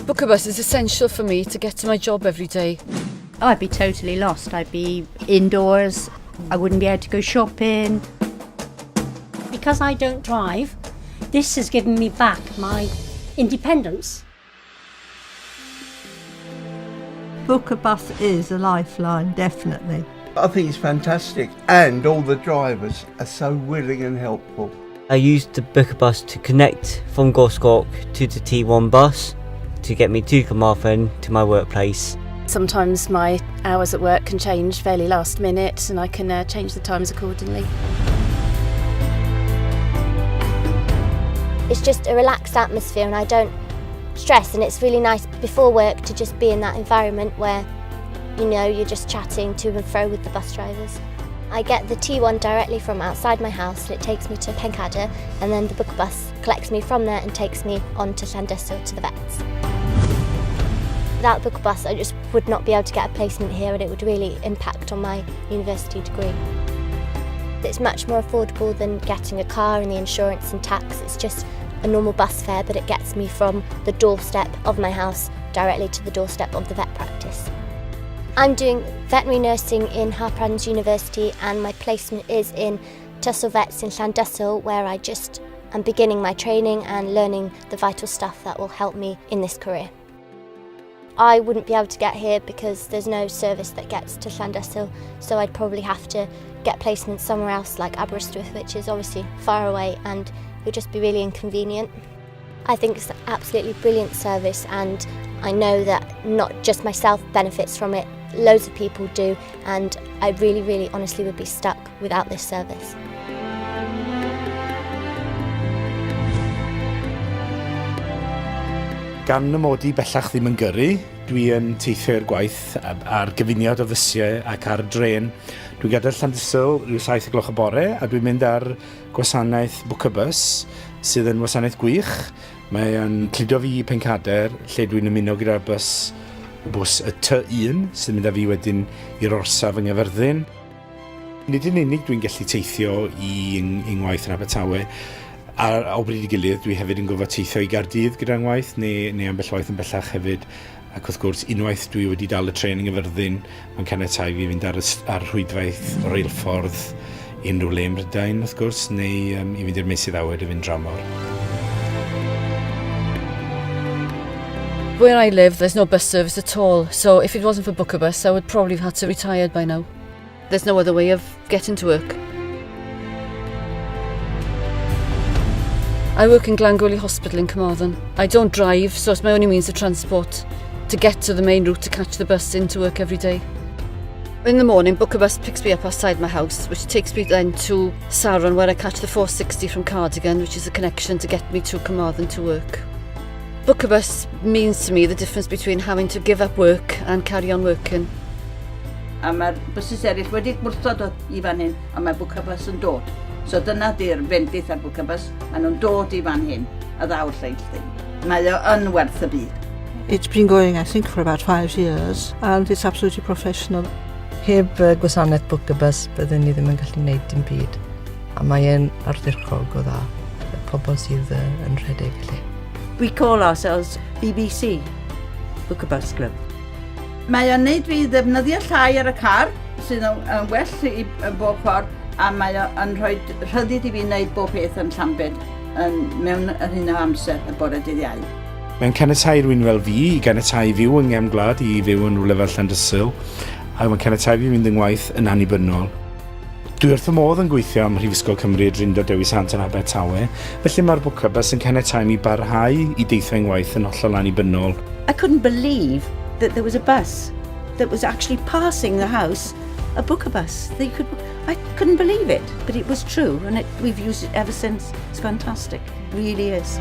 Bwcabus is essential for me to get to my job every day. Oh, I'd be totally lost. I'd be indoors. I wouldn't be able to go shopping. Because I don't drive, this has given me back my independence. Bwcabus is a lifeline, definitely. I think it's fantastic, and all the drivers are so willing and helpful. I used the Bwcabus to connect from Gorscork to the T1 bus to get me to Carmarthen to my workplace. Sometimes my hours at work can change fairly last minute and I can change the times accordingly. It's just a relaxed atmosphere and I don't stress, and it's really nice before work to just be in that environment where, you know, you're just chatting to and fro with the bus drivers. I get the T1 directly from outside my house and it takes me to Pencader, and then the Bwcabus collects me from there and takes me on to Llandyssil to the vets. Without the Bwcabus I just would not be able to get a placement here and it would really impact on my university degree. It's much more affordable than getting a car and the insurance and tax. It's just a normal bus fare, but it gets me from the doorstep of my house directly to the doorstep of the vet practice. I'm doing veterinary nursing in Harprands University and my placement is in Tussle Vets in Llandyssil, where I just am beginning my training and learning the vital stuff that will help me in this career. I wouldn't be able to get here because there's no service that gets to Llandyssil, so I'd probably have to get placement somewhere else like Aberystwyth, which is obviously far away and it would just be really inconvenient. I think it's an absolutely brilliant service and I know that not just myself benefits from it, loads of people do, and I really honestly would be stuck without this service. Gan y modi bellach ddim yn gyrru, dwi yn teithio'r gwaith ar gyfuniad o fysiau ac ar dren. Dwi'n gadael Llandyssil rhyw 7 o'r gloch y bore a dwi'n mynd ar gwasanaeth Bwcabus sydd yn wasanaeth gwych. Mae yn cludo fi i Pencader lle dwi'n ymuno gyda'r bws y T1 sydd yn mynd â fi wedyn i'r orsaf yng Nghaerfyrddin. Nid yn unig dwi'n gallu teithio i ngwaith yn Abertawe. O bryd i gilydd, dwi hefyd yn gofod teithio i Gaerdydd gyda'n ngwaith, neu ambell waith yn bellach hefyd. Ac wrth gwrs, unwaith dwi wedi dal y tren yng Nghaerfyrddin, mae'n caniatáu fi fynd ar rhwydwaith o reilffordd unrhyw le ym Mhrydain, wrth gwrs, neu i fynd i'r meysydd awyr i fynd dramor. Where I live, there's no bus service at all, so if it wasn't for Bwcabus, I would probably have had to retire by now. There's no other way of getting to work. I work in Glangwili Hospital in Carmarthen. I don't drive, so it's my only means of transport to get to the main route to catch the bus into work every day. In the morning, Bwcabus picks me up outside my house, which takes me then to Saron, where I catch the 460 from Cardigan, which is a connection to get me to Carmarthen to work. Bwcabus means to me the difference between having to give up work and carry on working. A mae'r bysys eraill wedi gwrthod i fan hyn, a mae Bwcabus yn dod. So dyna di'r bendith ar Bwcabus, maen nhw'n dod i fan hyn, a ddaw'r lleill ddim. Mae o yn werth y byd. It's been going, I think, for about 5 years, and it's absolutely professional. Heb gwasanaeth Bwcabus, byddwn ni ddim yn gallu gwneud dim byd. A mae e'n ardderchog o dda, y pobl sydd yn rhedeg lle. We call ourselves BBC, Bwcabus Club. Mae o'n neud fi ddefnyddio llai ar y car, sydd yn well i bob ffordd, a mae o'n rhoi rhyddid i fi wneud bob peth yn Llambed mewn yr hyn o amser y bore dydd Iau. Mae'n caniatáu rhywun fel fi i ganiatáu fyw yng nghefn gwlad i fyw yn rhywle fel Llandyssil, a mae'n caniatáu fi fynd yn ngwaith yn annibynnol. Dwi wrth y modd yn gweithio am Mhrifysgol Cymru Drindod Dewi Sant yn Abertawe, felly mae'r Bwcabus yn caniatáu mi barhau i deithio yng ngwaith yn hollol annibynnol. I couldn't believe that there was a bus that was actually passing the house, a Bwcabus. I couldn't believe it, but it was true, and we've used it ever since. It's fantastic, it really is.